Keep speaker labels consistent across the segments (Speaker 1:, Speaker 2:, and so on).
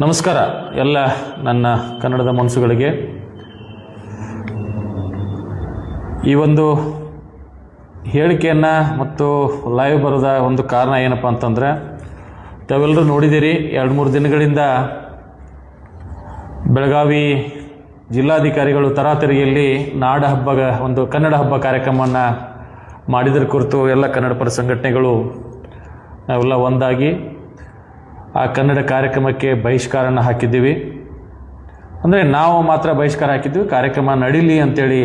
Speaker 1: ನಮಸ್ಕಾರ ಎಲ್ಲ ನನ್ನ ಕನ್ನಡದ ಮನಸ್ಸುಗಳಿಗೆ. ಈ ಒಂದು ಹೇಳಿಕೆಯನ್ನು ಮತ್ತು ಲೈವ್ ಬರೋದ ಒಂದು ಕಾರಣ ಏನಪ್ಪ ಅಂತಂದರೆ, ತಾವೆಲ್ಲರೂ ನೋಡಿದ್ದೀರಿ 2-3 ದಿನಗಳಿಂದ ಬೆಳಗಾವಿ ಜಿಲ್ಲಾಧಿಕಾರಿಗಳು ತರಾತರಿಯಲ್ಲಿ ನಾಡ ಹಬ್ಬದ ಒಂದು ಕನ್ನಡ ಹಬ್ಬ ಕಾರ್ಯಕ್ರಮವನ್ನು ಮಾಡಿದ್ರ ಕುರಿತು ಎಲ್ಲ ಕನ್ನಡ ಪರ ಸಂಘಟನೆಗಳು ನಾವೆಲ್ಲ ಒಂದಾಗಿ ಆ ಕನ್ನಡ ಕಾರ್ಯಕ್ರಮಕ್ಕೆ ಬಹಿಷ್ಕಾರನ ಹಾಕಿದ್ದೀವಿ. ಅಂದರೆ ನಾವು ಮಾತ್ರ ಬಹಿಷ್ಕಾರ ಹಾಕಿದ್ವಿ, ಕಾರ್ಯಕ್ರಮ ನಡೀಲಿ ಅಂತೇಳಿ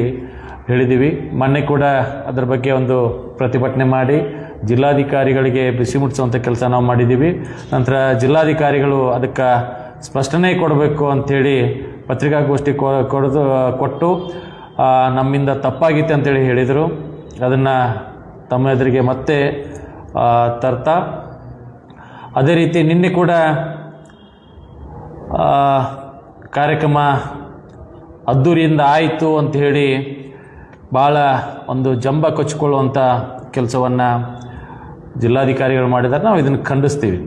Speaker 1: ಹೇಳಿದ್ದೀವಿ. ಮೊನ್ನೆ ಕೂಡ ಅದರ ಬಗ್ಗೆ ಒಂದು ಪ್ರತಿಭಟನೆ ಮಾಡಿ ಜಿಲ್ಲಾಧಿಕಾರಿಗಳಿಗೆ ಬಿಸಿ ಮುಟ್ಟಿಸುವಂಥ ಕೆಲಸ ನಾವು ಮಾಡಿದ್ದೀವಿ. ನಂತರ ಜಿಲ್ಲಾಧಿಕಾರಿಗಳು ಅದಕ್ಕೆ ಸ್ಪಷ್ಟನೆ ಕೊಡಬೇಕು ಅಂಥೇಳಿ ಪತ್ರಿಕಾಗೋಷ್ಠಿ ಕೊಟ್ಟು ನಮ್ಮಿಂದ ತಪ್ಪಾಗಿತ್ತು ಅಂತೇಳಿ ಹೇಳಿದರು. ಅದನ್ನು ತಮ್ಮ ಎದುರಿಗೆ ಮತ್ತೆ ತರ್ತಾ, ಅದೇ ರೀತಿ ನಿನ್ನೆ ಕೂಡ ಕಾರ್ಯಕ್ರಮ ಅದ್ದೂರಿಯಿಂದ ಆಯಿತು ಅಂತ ಹೇಳಿ ಭಾಳ ಒಂದು ಜಂಬ ಕೊಚ್ಚಿಕೊಳ್ಳುವಂಥ ಕೆಲಸವನ್ನು ಜಿಲ್ಲಾಧಿಕಾರಿಗಳು ಮಾಡಿದ್ದಾರೆ. ನಾವು ಇದನ್ನು ಖಂಡಿಸ್ತೀವಿ.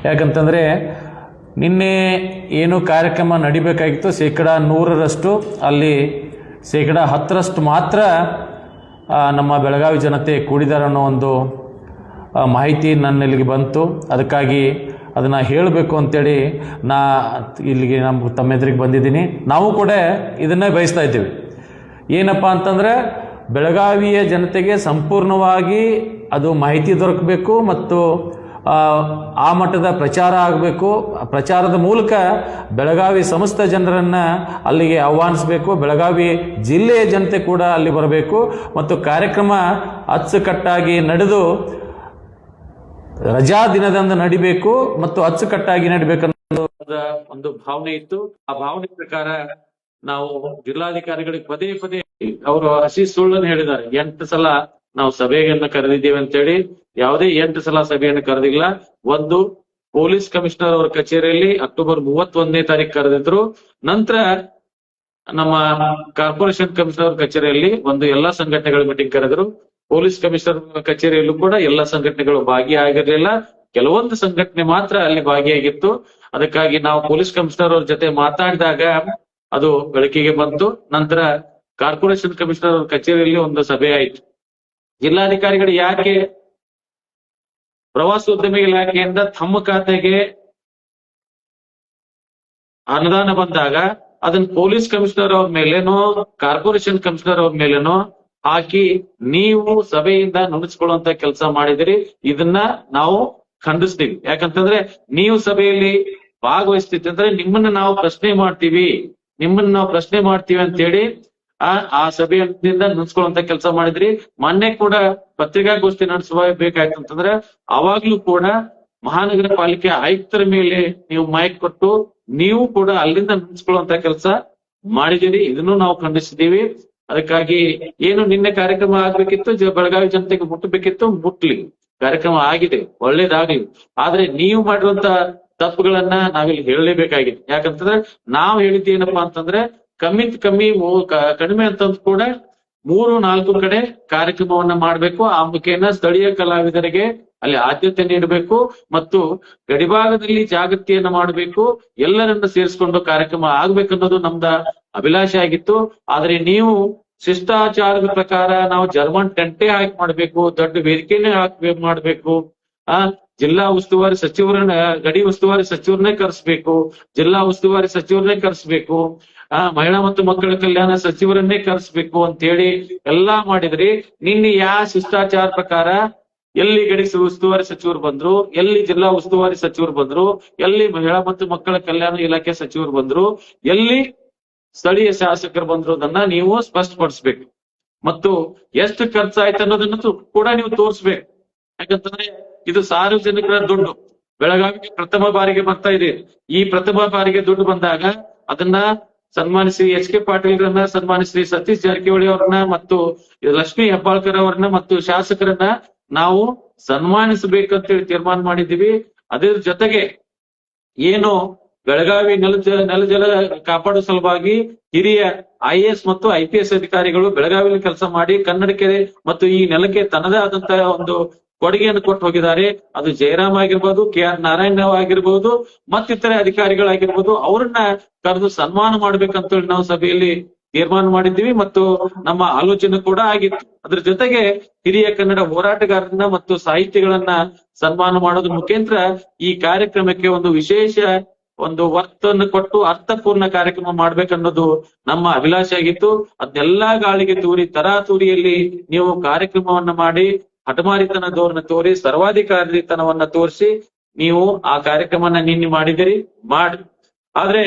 Speaker 1: ಯಾಕಂತಂದರೆ ನಿನ್ನೆ ಏನು ಕಾರ್ಯಕ್ರಮ ನಡಿಬೇಕಾಗಿತ್ತು 100% ಅಲ್ಲಿ 10% ಮಾತ್ರ ನಮ್ಮ ಬೆಳಗಾವಿ ಜನತೆ ಕೂಡಿದ್ದಾರೆ ಅನ್ನೋ ಒಂದು ಮಾಹಿತಿ ನನ್ನಿಲ್ಲಿಗೆ ಬಂತು. ಅದಕ್ಕಾಗಿ ಅದನ್ನು ಹೇಳಬೇಕು ಅಂತೇಳಿ ಇಲ್ಲಿಗೆ ತಮ್ಮ ಎದುರಿಗೆ ಬಂದಿದ್ದೀನಿ. ನಾವು ಕೂಡ ಇದನ್ನೇ ಬಯಸ್ತಾ ಇದ್ದೀವಿ. ಏನಪ್ಪ ಅಂತಂದರೆ, ಬೆಳಗಾವಿಯ ಜನತೆಗೆ ಸಂಪೂರ್ಣವಾಗಿ ಅದು ಮಾಹಿತಿ ದೊರಕಬೇಕು ಮತ್ತು ಆ ಮಟ್ಟದ ಪ್ರಚಾರ ಆಗಬೇಕು. ಪ್ರಚಾರದ ಮೂಲಕ ಬೆಳಗಾವಿ ಸಮಸ್ತ ಜನರನ್ನು ಅಲ್ಲಿಗೆ ಆಹ್ವಾನಿಸಬೇಕು. ಬೆಳಗಾವಿ ಜಿಲ್ಲೆಯ ಜನತೆ ಕೂಡ ಅಲ್ಲಿ ಬರಬೇಕು ಮತ್ತು ಕಾರ್ಯಕ್ರಮ ಅಚ್ಚುಕಟ್ಟಾಗಿ ನಡೆದು ರಜಾ ದಿನದಂದು ನಡಿಬೇಕು ಮತ್ತು ಅಚ್ಚುಕಟ್ಟಾಗಿ ನಡಿಬೇಕನ್ನೋ ಒಂದು ಭಾವನೆ ಇತ್ತು. ಆ ಭಾವನೆ ಪ್ರಕಾರ ನಾವು ಜಿಲ್ಲಾಧಿಕಾರಿಗಳಿಗೆ ಪದೇ ಅವರು ಹಸಿ ಸುಳ್ಳನ್ನು ಹೇಳಿದ್ದಾರೆ. 8 ಸಲ ನಾವು ಸಭೆಯನ್ನು ಕರೆದಿದ್ದೇವೆ ಅಂತೇಳಿ. ಯಾವುದೇ 8 ಸಲ ಸಭೆಯನ್ನು ಕರೆದಿಲ್ಲ. ಒಂದು ಪೊಲೀಸ್ ಕಮಿಷನರ್ ಅವರ ಕಚೇರಿಯಲ್ಲಿ ಅಕ್ಟೋಬರ್ 31ನೇ ತಾರೀಕು ಕರೆದಿದ್ರು. ನಂತರ ನಮ್ಮ ಕಾರ್ಪೊರೇಷನ್ ಕಮಿಷನರ್ ಅವ್ರ ಕಚೇರಿಯಲ್ಲಿ ಒಂದು ಎಲ್ಲಾ ಸಂಘಟನೆಗಳ ಮೀಟಿಂಗ್ ಕರೆದ್ರು. ಪೊಲೀಸ್ ಕಮಿಷನರ್ ಕಚೇರಿಯಲ್ಲೂ ಕೂಡ ಎಲ್ಲ ಸಂಘಟನೆಗಳು ಭಾಗಿಯಾಗಿರ್ಲಿಲ್ಲ. ಕೆಲವೊಂದು ಸಂಘಟನೆ ಮಾತ್ರ ಅಲ್ಲಿ ಭಾಗಿಯಾಗಿತ್ತು. ಅದಕ್ಕಾಗಿ ನಾವು ಪೊಲೀಸ್ ಕಮಿಷನರ್ ಅವ್ರ ಜೊತೆ ಮಾತಾಡಿದಾಗ ಅದು ಬೆಳಕಿಗೆ ಬಂತು. ನಂತರ ಕಾರ್ಪೊರೇಷನ್ ಕಮಿಷನರ್ ಅವ್ರ ಕಚೇರಿಯಲ್ಲಿ ಒಂದು ಸಭೆ ಆಯಿತು. ಜಿಲ್ಲಾಧಿಕಾರಿಗಳು ಯಾಕೆ ಪ್ರವಾಸೋದ್ಯಮ ಇಲಾಖೆಯಿಂದ ತಮ್ಮ ಖಾತೆಗೆ ಅನುದಾನ ಬಂದಾಗ ಅದನ್ನ ಪೊಲೀಸ್ ಕಮಿಷನರ್ ಅವ್ರ ಮೇಲೇನೋ ಕಾರ್ಪೊರೇಷನ್ ಕಮಿಷನರ್ ಅವ್ರ ಮೇಲೇನೋ ಹಾಕಿ ನೀವು ಸಭೆಯಿಂದ ನುಡಿಸ್ಕೊಳ್ಳುವಂತ ಕೆಲಸ ಮಾಡಿದಿರಿ. ಇದನ್ನ ನಾವು ಖಂಡಿಸ್ತೀವಿ. ಯಾಕಂತಂದ್ರೆ ನೀವು ಸಭೆಯಲ್ಲಿ ಭಾಗವಹಿಸ್ತಿದ್ರೆ ನಿಮ್ಮನ್ನ ನಾವು ಪ್ರಶ್ನೆ ಮಾಡ್ತೀವಿ ಅಂತ ಹೇಳಿ ಆ ಸಭೆಯಿಂದ ನುಡಿಸ್ಕೊಳ್ಳುವಂತ ಕೆಲಸ ಮಾಡಿದ್ರಿ. ಮೊನ್ನೆ ಕೂಡ ಪತ್ರಿಕಾಗೋಷ್ಠಿ ನಡೆಸಬೇಕಾಯ್ತು ಅಂತಂದ್ರೆ ಅವಾಗ್ಲೂ ಕೂಡ ಮಹಾನಗರ ಪಾಲಿಕೆ ಆಯುಕ್ತರ ಮೇಲೆ ನೀವು ಮೈಕ್ ಕೊಟ್ಟು ನೀವು ಕೂಡ ಅಲ್ಲಿಂದ ನುಡಿಸ್ಕೊಳ್ಳುವಂತ ಕೆಲಸ ಮಾಡಿದಿರಿ. ಇದನ್ನು ನಾವು ಖಂಡಿಸಿದ್ದೀವಿ. ಅದಕ್ಕಾಗಿ ಏನು ನಿನ್ನೆ ಕಾರ್ಯಕ್ರಮ ಆಗ್ಬೇಕಿತ್ತು, ಬೆಳಗಾವಿ ಜನತೆಗೆ ಮುಟ್ಲಿ, ಕಾರ್ಯಕ್ರಮ ಆಗಿದೆ, ಒಳ್ಳೇದಾಗ್ಲಿ. ಆದ್ರೆ ನೀವು ಮಾಡಿರುವಂತ ತಪ್ಪುಗಳನ್ನ ನಾವಿಲ್ಲಿ ಹೇಳಲೇಬೇಕಾಗಿದೆ. ಯಾಕಂತಂದ್ರೆ ನಾವು ಹೇಳಿದ್ದೇನಪ್ಪಾ ಅಂತಂದ್ರೆ ಕಡಿಮೆ ಅಂತಂದ್ ಕೂಡ 3-4 ಕಡೆ ಕಾರ್ಯಕ್ರಮವನ್ನ ಮಾಡ್ಬೇಕು. ಆ ಮುಖೇನ ಸ್ಥಳೀಯ ಕಲಾವಿದರಿಗೆ ಅಲ್ಲಿ ಆದ್ಯತೆ ನೀಡಬೇಕು ಮತ್ತು ಗಡಿಭಾಗದಲ್ಲಿ ಜಾಗೃತಿಯನ್ನ ಮಾಡಬೇಕು. ಎಲ್ಲರನ್ನ ಸೇರಿಸ್ಕೊಂಡು ಕಾರ್ಯಕ್ರಮ ಆಗ್ಬೇಕನ್ನೋದು ನಮ್ದ ಅಭಿಲಾಷೆ ಆಗಿತ್ತು. ಆದ್ರೆ ನೀವು ಶಿಷ್ಟಾಚಾರದ ಪ್ರಕಾರ ನಾವು ಜರ್ಮನ್ ಟೆಂಟೇ ಹಾಕಿ ಮಾಡ್ಬೇಕು, ದೊಡ್ಡ ವೇದಿಕೆನೇ ಹಾಕಿ ಮಾಡ್ಬೇಕು, ಜಿಲ್ಲಾ ಉಸ್ತುವಾರಿ ಸಚಿವರನ್ನ, ಗಡಿ ಉಸ್ತುವಾರಿ ಸಚಿವರನ್ನೇ ಕರೆಸ್ಬೇಕು, ಜಿಲ್ಲಾ ಉಸ್ತುವಾರಿ ಸಚಿವರನ್ನೇ ಕರೆಸ್ಬೇಕು, ಮಹಿಳಾ ಮತ್ತು ಮಕ್ಕಳ ಕಲ್ಯಾಣ ಸಚಿವರನ್ನೇ ಕರೆಸ್ಬೇಕು ಅಂತ ಹೇಳಿ ಎಲ್ಲಾ ಮಾಡಿದ್ರಿ. ನಿನ್ನೆ ಶಿಷ್ಟಾಚಾರ ಪ್ರಕಾರ ಎಲ್ಲಿ ಗಡಿ ಉಸ್ತುವಾರಿ ಸಚಿವರು ಬಂದ್ರು, ಎಲ್ಲಿ ಜಿಲ್ಲಾ ಉಸ್ತುವಾರಿ ಸಚಿವರು ಬಂದ್ರು, ಎಲ್ಲಿ ಮಹಿಳಾ ಮತ್ತು ಮಕ್ಕಳ ಕಲ್ಯಾಣ ಇಲಾಖೆ ಸಚಿವರು ಬಂದ್ರು, ಎಲ್ಲಿ ಸ್ಥಳೀಯ ಶಾಸಕರು ಬಂದ್ರು ಅದನ್ನ ನೀವು ಸ್ಪಷ್ಟಪಡಿಸ್ಬೇಕು ಮತ್ತು ಎಷ್ಟು ಖರ್ಚಾಯ್ತು ಅನ್ನೋದನ್ನು ಕೂಡ ನೀವು ತೋರಿಸ್ಬೇಕು. ಯಾಕಂತಂದ್ರೆ ಇದು ಸಾರ್ವಜನಿಕರ ದುಡ್ಡು ಬೆಳಗಾವಿಗೆ ಪ್ರಥಮ ಬಾರಿಗೆ ಬರ್ತಾ ಇದೆ. ಈ ಪ್ರಥಮ ಬಾರಿಗೆ ದುಡ್ಡು ಬಂದಾಗ ಅದನ್ನ ಸನ್ಮಾನಿಸಿ HK ಪಾಟೀಲ್ರನ್ನ, ಸನ್ಮಾನಿಸಿ ಸತೀಶ್ ಜಾರಕಿಹೊಳಿ ಅವ್ರನ್ನ ಮತ್ತು ಲಕ್ಷ್ಮೀ ಹೆಬ್ಬಾಳ್ಕರ್ ಅವ್ರನ್ನ ಮತ್ತು ಶಾಸಕರನ್ನ ನಾವು ಸನ್ಮಾನಿಸಬೇಕಂತೇಳಿ ತೀರ್ಮಾನ ಮಾಡಿದ್ದೀವಿ. ಅದ್ರ ಜೊತೆಗೆ ಏನು ಬೆಳಗಾವಿ ನೆಲಜಲ ಕಾಪಾಡುವ ಸಲುವಾಗಿ ಹಿರಿಯ IAS ಮತ್ತು IPS ಅಧಿಕಾರಿಗಳು ಬೆಳಗಾವಿಯಲ್ಲಿ ಕೆಲಸ ಮಾಡಿ ಕನ್ನಡಕ್ಕೆ ಮತ್ತು ಈ ನೆಲಕ್ಕೆ ತನ್ನದೇ ಆದಂತಹ ಒಂದು ಕೊಡುಗೆಯನ್ನು ಕೊಟ್ಟು ಹೋಗಿದ್ದಾರೆ. ಅದು ಜಯರಾಮ್ ಆಗಿರ್ಬೋದು, KR ನಾರಾಯಣ ರಾವ್ ಆಗಿರ್ಬೋದು, ಮತ್ತಿತರೆ ಅಧಿಕಾರಿಗಳಾಗಿರ್ಬೋದು, ಅವ್ರನ್ನ ಕರೆದು ಸನ್ಮಾನ ಮಾಡ್ಬೇಕಂತೇಳಿ ನಾವು ಸಭೆಯಲ್ಲಿ ತೀರ್ಮಾನ ಮಾಡಿದ್ದೀವಿ ಮತ್ತು ನಮ್ಮ ಆಲೋಚನೆ ಕೂಡ ಆಗಿತ್ತು. ಅದ್ರ ಜೊತೆಗೆ ಹಿರಿಯ ಕನ್ನಡ ಹೋರಾಟಗಾರರನ್ನ ಮತ್ತು ಸಾಹಿತಿಗಳನ್ನ ಸನ್ಮಾನ ಮಾಡೋದ್ರ ಮುಖಾಂತರ ಈ ಕಾರ್ಯಕ್ರಮಕ್ಕೆ ಒಂದು ವಿಶೇಷ ಒಂದು ಒತ್ತನ್ನು ಕೊಟ್ಟು ಅರ್ಥಪೂರ್ಣ ಕಾರ್ಯಕ್ರಮ ಮಾಡ್ಬೇಕನ್ನೋದು ನಮ್ಮ ಅಭಿಲಾಷೆ ಆಗಿತ್ತು. ಅದನ್ನೆಲ್ಲಾ ಗಾಳಿಗೆ ತೂರಿ ತರಾತುರಿಯಲ್ಲಿ ನೀವು ಕಾರ್ಯಕ್ರಮವನ್ನ ಮಾಡಿ ಹಠಮಾರಿತನ ಧೋರಣೆ ತೋರಿ ಸರ್ವಾಧಿಕಾರಿತನವನ್ನ ತೋರಿಸಿ ನೀವು ಆ ಕಾರ್ಯಕ್ರಮನ ನಿನ್ನೆ ಮಾಡಿದಿರಿ. ಆದ್ರೆ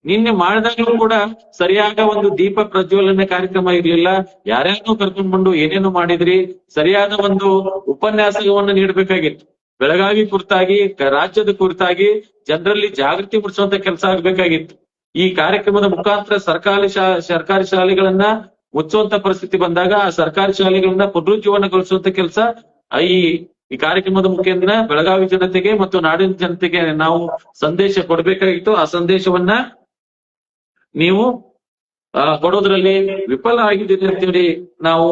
Speaker 1: ನಿನ್ನೆ ಮಾಡಿದಾಗಲೂ ಕೂಡ ಸರಿಯಾದ ಒಂದು ದೀಪ ಪ್ರಜ್ವಲನೆ ಕಾರ್ಯಕ್ರಮ ಇರ್ಲಿಲ್ಲ. ಯಾರ್ಯಾರನ್ನೂ ಕರ್ಕೊಂಡ್ ಬಂದು ಏನೇನು ಮಾಡಿದ್ರಿ, ಸರಿಯಾದ ಒಂದು ಉಪನ್ಯಾಸವನ್ನ ನೀಡಬೇಕಾಗಿತ್ತು. ಬೆಳಗಾವಿ ಕುರಿತಾಗಿ, ರಾಜ್ಯದ ಕುರಿತಾಗಿ ಜನರಲ್ಲಿ ಜಾಗೃತಿ ಮೂಡಿಸುವಂತ ಕೆಲಸ ಆಗ್ಬೇಕಾಗಿತ್ತು. ಈ ಕಾರ್ಯಕ್ರಮದ ಮುಖಾಂತರ ಸರ್ಕಾರಿ ಶಾಲೆಗಳನ್ನ ಮುಚ್ಚುವಂತ ಪರಿಸ್ಥಿತಿ ಬಂದಾಗ ಆ ಸರ್ಕಾರಿ ಶಾಲೆಗಳನ್ನ ಪುನರುಜ್ಜೀವನಗೊಳಿಸುವಂತ ಕೆಲಸ ಈ ಕಾರ್ಯಕ್ರಮದ ಮುಖೇನ ಬೆಳಗಾವಿ ಜನತೆಗೆ ಮತ್ತು ನಾಡಿನ ಜನತೆಗೆ ನಾವು ಸಂದೇಶ ಕೊಡ್ಬೇಕಾಗಿತ್ತು. ಆ ಸಂದೇಶವನ್ನ ನೀವು ಕೊಡೋದ್ರಲ್ಲಿ ವಿಫಲ ಆಗಿದ್ದೀರಿ ಅಂತೇಳಿ ನಾವು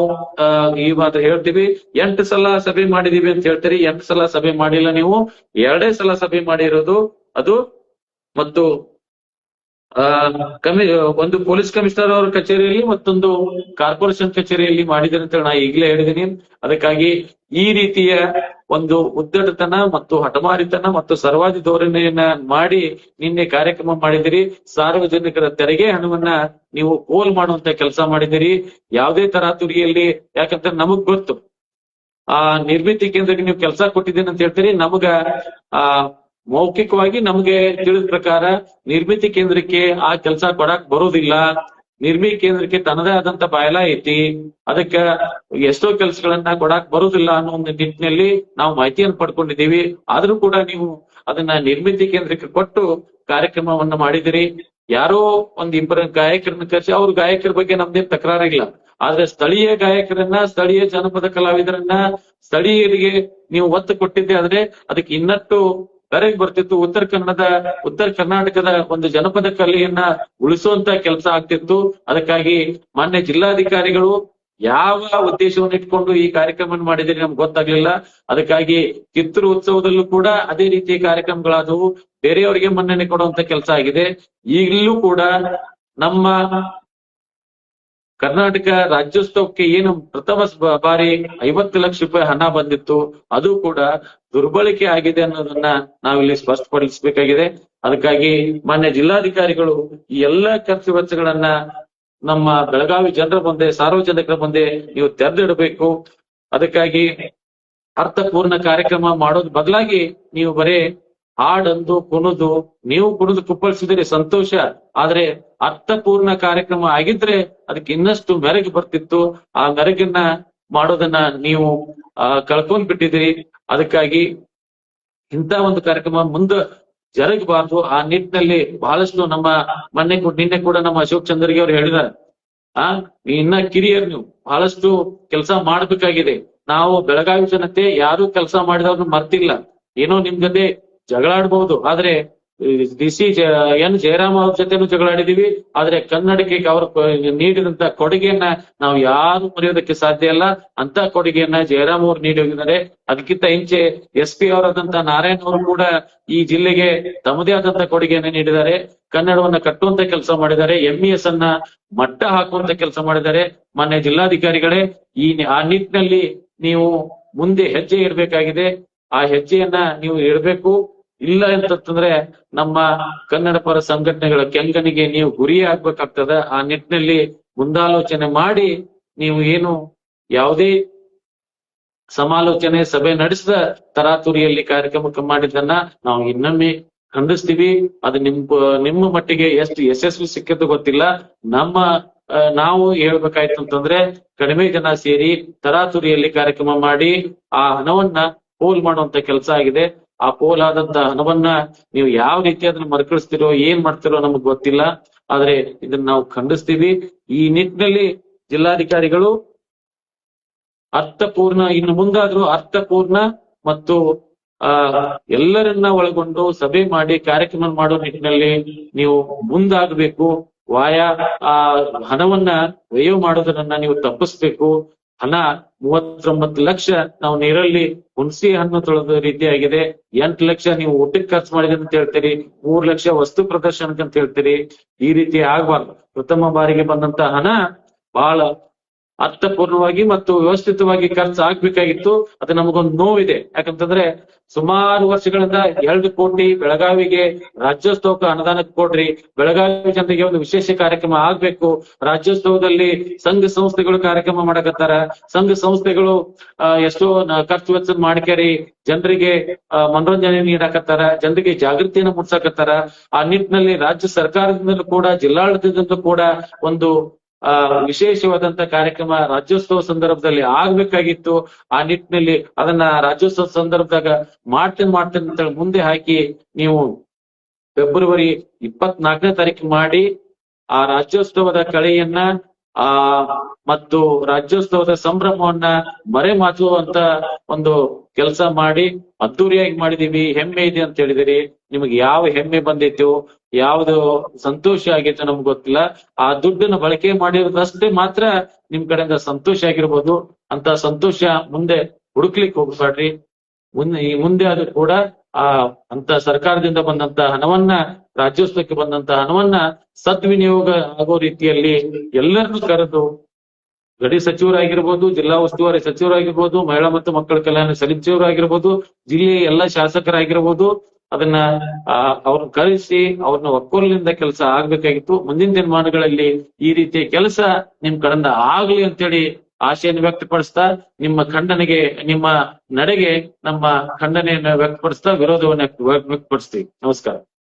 Speaker 1: ಈ ಮಾತ್ರ ಹೇಳ್ತೀವಿ. 8 ಸಲ ಸಭೆ ಮಾಡಿದೀವಿ ಅಂತ ಹೇಳ್ತೀರಿ. 8 ಸಲ ಸಭೆ ಮಾಡಿಲ್ಲ, ನೀವು 2 ಸಲ ಸಭೆ ಮಾಡಿರೋದು. ಅದು ಮತ್ತು ಒಂದು ಪೊಲೀಸ್ ಕಮಿಷನರ್ ಅವರ ಕಚೇರಿಯಲ್ಲಿ ಮತ್ತೊಂದು ಕಾರ್ಪೊರೇಷನ್ ಕಚೇರಿಯಲ್ಲಿ ಮಾಡಿದ್ರೆ ಅಂತ ನಾ ಈಗಲೇ ಹೇಳಿದೀನಿ. ಅದಕ್ಕಾಗಿ ಈ ರೀತಿಯ ಒಂದು ಉದ್ದಟತನ ಮತ್ತು ಹಠಮಾರಿತನ ಮತ್ತು ಸರ್ವಾದಿ ಧೋರಣೆಯನ್ನ ಮಾಡಿ ನಿನ್ನೆ ಕಾರ್ಯಕ್ರಮ ಮಾಡಿದಿರಿ. ಸಾರ್ವಜನಿಕರ ತೆರಿಗೆ ಹಣವನ್ನ ನೀವು ಪೋಲ್ ಮಾಡುವಂತ ಕೆಲಸ ಮಾಡಿದಿರಿ. ಯಾವುದೇ ತರಾತುರಿಯಲ್ಲಿ, ಯಾಕಂದ್ರೆ ನಮಗ್ ಗೊತ್ತು ಆ ನಿರ್ಮಿತಿ ಕೇಂದ್ರಕ್ಕೆ ನೀವು ಕೆಲಸ ಕೊಟ್ಟಿದ್ದೀನಿ ಅಂತ ಹೇಳ್ತೀರಿ. ನಮಗ ಮೌಖಿಕವಾಗಿ ನಮ್ಗೆ ತಿಳಿದ ಪ್ರಕಾರ ನಿರ್ಮಿತಿ ಕೇಂದ್ರಕ್ಕೆ ಆ ಕೆಲಸ ಕೊಡಾಕ್ ಬರೋದಿಲ್ಲ. ನಿರ್ಮಿತಿ ಕೇಂದ್ರಕ್ಕೆ ತನ್ನದೇ ಆದಂತ ಬಾಯಲ ಐತಿ, ಅದಕ್ಕ ಎಷ್ಟೋ ಕೆಲಸಗಳನ್ನ ಕೊಡಾಕ್ ಬರುದಿಲ್ಲ ಅನ್ನೋ ಒಂದು ನಿಟ್ಟಿನಲ್ಲಿ ನಾವು ಮಾಹಿತಿಯನ್ನು ಪಡ್ಕೊಂಡಿದ್ದೀವಿ. ಆದ್ರೂ ಕೂಡ ನೀವು ಅದನ್ನ ನಿರ್ಮಿತಿ ಕೇಂದ್ರಕ್ಕೆ ಕೊಟ್ಟು ಕಾರ್ಯಕ್ರಮವನ್ನ ಮಾಡಿದಿರಿ. ಯಾರೋ ಇಬ್ಬರ ಗಾಯಕರನ್ನ ಕರೆಸಿ, ಅವ್ರ ಗಾಯಕರ ಬಗ್ಗೆ ನಮ್ದೇನ್ ತಕರಾರಿಲ್ಲ. ಆದ್ರೆ ಸ್ಥಳೀಯ ಗಾಯಕರನ್ನ, ಸ್ಥಳೀಯ ಜನಪದ ಕಲಾವಿದರನ್ನ, ಸ್ಥಳೀಯರಿಗೆ ನೀವು ಒತ್ತು ಕೊಟ್ಟಿದ್ದೆ ಆದ್ರೆ ಅದಕ್ಕೆ ಇನ್ನಷ್ಟು ಬೆರಗ್ ಬರ್ತಿತ್ತು. ಉತ್ತರ ಕರ್ನಾಟಕದ ಒಂದು ಜನಪದ ಕಲೆಯನ್ನ ಉಳಿಸುವಂತ ಕೆಲಸ ಆಗ್ತಿತ್ತು. ಅದಕ್ಕಾಗಿ ಮಾನ್ಯ ಜಿಲ್ಲಾಧಿಕಾರಿಗಳು ಯಾವ ಉದ್ದೇಶವನ್ನು ಇಟ್ಕೊಂಡು ಈ ಕಾರ್ಯಕ್ರಮ ಮಾಡಿದ್ರೆ ನಮ್ಗೆ ಗೊತ್ತಾಗ್ಲಿಲ್ಲ. ಅದಕ್ಕಾಗಿ ಕಿತ್ತೂರು ಉತ್ಸವದಲ್ಲೂ ಕೂಡ ಅದೇ ರೀತಿಯ ಕಾರ್ಯಕ್ರಮಗಳಾದವು. ಬೇರೆಯವರಿಗೆ ಮನ್ನಣೆ ಕೊಡುವಂತ ಕೆಲಸ ಆಗಿದೆ. ಈಗಲೂ ಕೂಡ ನಮ್ಮ ಕರ್ನಾಟಕ ರಾಜ್ಯೋತ್ಸವಕ್ಕೆ ಏನು ಪ್ರಥಮ ಬಾರಿ 50 ಲಕ್ಷ ರೂಪಾಯಿ ಹಣ ಬಂದಿತ್ತು, ಅದು ಕೂಡ ದುರ್ಬಳಕೆ ಆಗಿದೆ ಅನ್ನೋದನ್ನ ನಾವಿಲ್ಲಿ ಸ್ಪಷ್ಟಪಡಿಸಬೇಕಾಗಿದೆ. ಅದಕ್ಕಾಗಿ ಮಾನ್ಯ ಜಿಲ್ಲಾಧಿಕಾರಿಗಳು ಈ ಎಲ್ಲಾ ಖರ್ಚು ವೆಚ್ಚಗಳನ್ನ ನಮ್ಮ ಬೆಳಗಾವಿ ಜನರ ಮುಂದೆ, ಸಾರ್ವಜನಿಕರ ಮುಂದೆ ನೀವು ತೆರೆದಿಡಬೇಕು. ಅದಕ್ಕಾಗಿ ಅರ್ಥಪೂರ್ಣ ಕಾರ್ಯಕ್ರಮ ಮಾಡೋದ್ ಬದಲಾಗಿ ನೀವು ಬರೇ ಹಾಡಂದು ಕುಣಿದು, ನೀವು ಕುಣಿದು ಕುಪ್ಪಳಿಸಿದ್ರೆ ಸಂತೋಷ, ಆದ್ರೆ ಅರ್ಥಪೂರ್ಣ ಕಾರ್ಯಕ್ರಮ ಆಗಿದ್ರೆ ಅದಕ್ಕೆ ಇನ್ನಷ್ಟು ಮೆರಗು ಬರ್ತಿತ್ತು. ಆ ಮೆರಗನ್ನ ಮಾಡೋದನ್ನ ನೀವು ಕಳ್ಕೊಂಡ್ ಬಿಟ್ಟಿದ್ದೀರಿ. ಅದಕ್ಕಾಗಿ ಇಂಥ ಒಂದು ಕಾರ್ಯಕ್ರಮ ಮುಂದೆ ಜರಗಬಾರ್ದು. ಆ ನಿಟ್ಟಿನಲ್ಲಿ ಬಹಳಷ್ಟು ನಮ್ಮ ನಿನ್ನೆ ಕೂಡ ನಮ್ಮ ಅಶೋಕ್ ಚಂದ್ರಗಿ ಅವರು ಹೇಳಿದ್ದಾರೆ, ಇನ್ನ ಕಿರಿಯರು ನೀವು ಬಹಳಷ್ಟು ಕೆಲಸ ಮಾಡ್ಬೇಕಾಗಿದೆ. ನಾವು ಬೆಳಗಾವಿ ಜನತೆ ಯಾರು ಕೆಲಸ ಮಾಡಿದವ್ರನ್ನ ಮರ್ತಿಲ್ಲ. ಏನೋ ನಿಮ್ ಜೊತೆ ಜಗಳಾಡ್ಬಹುದು, ಆದ್ರೆ ಎನ್ ಜಯರಾಮ್ ಅವ್ರ ಜೊತೆನೂ ಜಗಳಾಡಿದೀವಿ. ಆದ್ರೆ ಕನ್ನಡಕ್ಕೆ ಅವರು ನೀಡಿದಂತ ಕೊಡುಗೆಯನ್ನ ನಾವು ಯಾರು ಮರೆಯೋದಕ್ಕೆ ಸಾಧ್ಯ ಇಲ್ಲ. ಅಂತ ಕೊಡುಗೆಯನ್ನ ಜಯರಾಮ್ ಅವರು ನೀಡಿ ಹೋಗಿದ್ದಾರೆ. ಅದಕ್ಕಿಂತ ಇಂಚೆ SP ಅವರಾದಂತ ನಾರಾಯಣ್ ಅವರು ಕೂಡ ಈ ಜಿಲ್ಲೆಗೆ ತಮ್ಮದೇ ಆದಂತ ಕೊಡುಗೆಯನ್ನ ನೀಡಿದ್ದಾರೆ. ಕನ್ನಡವನ್ನ ಕಟ್ಟುವಂತ ಕೆಲಸ ಮಾಡಿದ್ದಾರೆ. MES ಅನ್ನ ಮಟ್ಟ ಹಾಕುವಂತ ಕೆಲಸ ಮಾಡಿದ್ದಾರೆ. ಮಾನ್ಯ ಜಿಲ್ಲಾಧಿಕಾರಿಗಳೇ, ಆ ನಿಟ್ಟಿನಲ್ಲಿ ನೀವು ಮುಂದೆ ಹೆಜ್ಜೆ ಇಡಬೇಕಾಗಿದೆ. ಆ ಹೆಜ್ಜೆಯನ್ನ ನೀವು ಇಡಬೇಕು. ಇಲ್ಲ ಅಂತಂದ್ರೆ ನಮ್ಮ ಕನ್ನಡ ಪರ ಸಂಘಟನೆಗಳ ಕೆಂಗನಿಗೆ ನೀವು ಗುರಿಯಾಗ್ಬೇಕಾಗ್ತದ. ಆ ನಿಟ್ಟಿನಲ್ಲಿ ಮುಂದಾಲೋಚನೆ ಮಾಡಿ ನೀವು ಏನು ಯಾವುದೇ ಸಮಾಲೋಚನೆ ಸಭೆ ನಡೆಸಿದ ತರಾತುರಿಯಲ್ಲಿ ಕಾರ್ಯಕ್ರಮಕ್ಕೆ ಮಾಡಿದ್ದನ್ನ ನಾವು ಇನ್ನೊಮ್ಮೆ ಖಂಡಿಸ್ತೀವಿ. ಅದು ನಿಮ್ಮ ಮಟ್ಟಿಗೆ ಎಷ್ಟು ಯಶಸ್ವಿ ಸಿಕ್ಕಿದ್ದು ಗೊತ್ತಿಲ್ಲ. ನಾವು ಹೇಳ್ಬೇಕಾಯ್ತು ಅಂತಂದ್ರೆ ಕಡಿಮೆ ಜನ ಸೇರಿ ತರಾತುರಿಯಲ್ಲಿ ಕಾರ್ಯಕ್ರಮ ಮಾಡಿ ಆ ಹಣವನ್ನ ಪೋಲ್ ಮಾಡುವಂತ ಕೆಲಸ ಆಗಿದೆ. ಆ ಪೋಲ್ ಆದಂತ ಹಣವನ್ನ ನೀವು ಯಾವ ರೀತಿ ಅದನ್ನ ಮರುಕಳಿಸ್ತಿರೋ, ಏನ್ ಮಾಡ್ತಿರೋ ನಮಗ್ ಗೊತ್ತಿಲ್ಲ. ಆದ್ರೆ ಇದನ್ನ ನಾವು ಖಂಡಿಸ್ತೀವಿ. ಈ ನಿಟ್ಟಿನಲ್ಲಿ ಜಿಲ್ಲಾಧಿಕಾರಿಗಳು ಅರ್ಥಪೂರ್ಣ, ಇನ್ನು ಮುಂದಾದ್ರೂ ಅರ್ಥಪೂರ್ಣ ಮತ್ತು ಎಲ್ಲರನ್ನ ಒಳಗೊಂಡು ಸಭೆ ಮಾಡಿ ಕಾರ್ಯಕ್ರಮ ಮಾಡೋ ನಿಟ್ಟಿನಲ್ಲಿ ನೀವು ಮುಂದಾಗಬೇಕು. ಆ ಹಣವನ್ನ ವ್ಯಯ ಮಾಡೋದನ್ನ ನೀವು ತಪ್ಪಿಸ್ಬೇಕು. ಹಣ 39 ಲಕ್ಷ ನಾವು ನೀರಲ್ಲಿ ಹುಣಸಿ ಹಣ್ಣು ತೊಳೆದ ರೀತಿಯಾಗಿದೆ. 8 ಲಕ್ಷ ನೀವು ಊಟಕ್ಕೆ ಖರ್ಚು ಮಾಡಿದ್ರಿ ಅಂತ ಹೇಳ್ತೀರಿ, 3 ಲಕ್ಷ ವಸ್ತು ಪ್ರದರ್ಶನಕ್ಕೆ ಅಂತ ಹೇಳ್ತೀರಿ. ಈ ರೀತಿ ಆಗ್ಬಾರ್ದು. ಪ್ರಥಮ ಬಾರಿಗೆ ಬಂದಂತ ಹಣ ಬಹಳ ಅರ್ಥಪೂರ್ಣವಾಗಿ ಮತ್ತು ವ್ಯವಸ್ಥಿತವಾಗಿ ಖರ್ಚು ಆಗ್ಬೇಕಾಗಿತ್ತು. ಅದು ನಮಗೊಂದು ನೋವಿದೆ. ಯಾಕಂತಂದ್ರೆ ಸುಮಾರು ವರ್ಷಗಳಿಂದ 2 ಕೋಟಿ ಬೆಳಗಾವಿಗೆ ರಾಜ್ಯೋತ್ಸವಕ್ಕೆ ಅನುದಾನಕ್ಕೆ ಕೊಡ್ರಿ, ಬೆಳಗಾವಿ ಜನರಿಗೆ ಒಂದು ವಿಶೇಷ ಕಾರ್ಯಕ್ರಮ ಆಗ್ಬೇಕು, ರಾಜ್ಯೋತ್ಸವದಲ್ಲಿ ಸಂಘ ಸಂಸ್ಥೆಗಳು ಕಾರ್ಯಕ್ರಮ ಮಾಡಕತ್ತಾರ, ಸಂಘ ಸಂಸ್ಥೆಗಳು ಎಷ್ಟೋ ಖರ್ಚು ವೆಚ್ಚ ಮಾಡ್ಕ್ಯಾರಿ ಜನರಿಗೆ ಮನೋರಂಜನೆ ನೀಡಕತ್ತಾರ, ಜನರಿಗೆ ಜಾಗೃತಿಯನ್ನು ಮೂಡ್ಸಕತ್ತಾರ. ಆ ನಿಟ್ಟಿನಲ್ಲಿ ರಾಜ್ಯ ಸರ್ಕಾರದಿಂದಲೂ ಕೂಡ ಜಿಲ್ಲಾಡಳಿತದಿಂದಲೂ ಕೂಡ ಒಂದು ವಿಶೇಷವಾದಂತ ಕಾರ್ಯಕ್ರಮ ರಾಜ್ಯೋತ್ಸವ ಸಂದರ್ಭದಲ್ಲಿ ಆಗ್ಬೇಕಾಗಿತ್ತು. ಆ ನಿಟ್ಟಿನಲ್ಲಿ ಅದನ್ನ ರಾಜ್ಯೋತ್ಸವ ಸಂದರ್ಭದಾಗ ಮಾಡ್ತೇನೆ ಅಂತ ಮುಂದೆ ಹಾಕಿ ನೀವು ಫೆಬ್ರವರಿ 24ನೇ ತಾರೀಕು ಮಾಡಿ ಆ ರಾಜ್ಯೋತ್ಸವದ ಕಳೆಯನ್ನ ಮತ್ತು ರಾಜ್ಯೋತ್ಸವದ ಸಂಭ್ರಮವನ್ನ ಮರೆಮಾಚುವಂತ ಒಂದು ಕೆಲಸ ಮಾಡಿ ಅದ್ದೂರಿಯಾಗಿ ಮಾಡಿದೀವಿ, ಹೆಮ್ಮೆ ಇದೆ ಅಂತ ಹೇಳಿದಿರಿ. ನಿಮ್ಗೆ ಯಾವ ಹೆಮ್ಮೆ ಬಂದಿತ್ತು, ಯಾವ್ದು ಸಂತೋಷ ಆಗಿತ್ತು ನಮ್ಗೆ ಗೊತ್ತಿಲ್ಲ. ಆ ದುಡ್ಡನ್ನ ಬಳಕೆ ಮಾಡಿರೋದಷ್ಟೇ ಮಾತ್ರ ನಿಮ್ ಕಡೆಯಿಂದ ಸಂತೋಷ ಆಗಿರ್ಬೋದು. ಅಂತ ಸಂತೋಷ ಮುಂದೆ ಹುಡುಕ್ಲಿಕ್ಕೆ ಹೋಗ್ಬೇಡ್ರಿ. ಮುಂದೆ ಅದು ಕೂಡ ಅಂತ ಸರ್ಕಾರದಿಂದ ಬಂದಂತ ಹಣವನ್ನ, ರಾಜ್ಯೋತ್ಸವಕ್ಕೆ ಬಂದಂತ ಹಣವನ್ನ ಸದ್ವಿನಿಯೋಗ ಆಗೋ ರೀತಿಯಲ್ಲಿ ಎಲ್ಲರನ್ನೂ ಕರೆದು ಗಡಿ ಸಚಿವರಾಗಿರ್ಬೋದು, ಜಿಲ್ಲಾ ಉಸ್ತುವಾರಿ ಸಚಿವರಾಗಿರ್ಬೋದು, ಮಹಿಳಾ ಮತ್ತು ಮಕ್ಕಳ ಕಲ್ಯಾಣ ಸಚಿವರಾಗಿರ್ಬೋದು, ಜಿಲ್ಲೆಯ ಎಲ್ಲಾ ಶಾಸಕರಾಗಿರ್ಬೋದು, ಅದನ್ನ ಅವ್ರನ್ನ ಕರೆಸಿ ಅವ್ರನ್ನ ಒಕ್ಕೊಲಿನಿಂದ ಕೆಲಸ ಆಗ್ಬೇಕಾಗಿತ್ತು. ಮುಂದಿನ ದಿನಮಾನಗಳಲ್ಲಿ ಈ ರೀತಿಯ ಕೆಲಸ ನಿಮ್ ಕಡೆಯಿಂದ ಆಗ್ಲಿ ಅಂತೇಳಿ ಆಶೆಯನ್ನು ವ್ಯಕ್ತಪಡಿಸ್ತಾ, ನಿಮ್ಮ ಖಂಡನೆಗೆ, ನಿಮ್ಮ ನಡೆಗೆ ನಮ್ಮ ಖಂಡನೆಯನ್ನು ವ್ಯಕ್ತಪಡಿಸ್ತಾ ವಿರೋಧವನ್ನು ವ್ಯಕ್ತಪಡಿಸ್ತೀವಿ. ನಮಸ್ಕಾರ.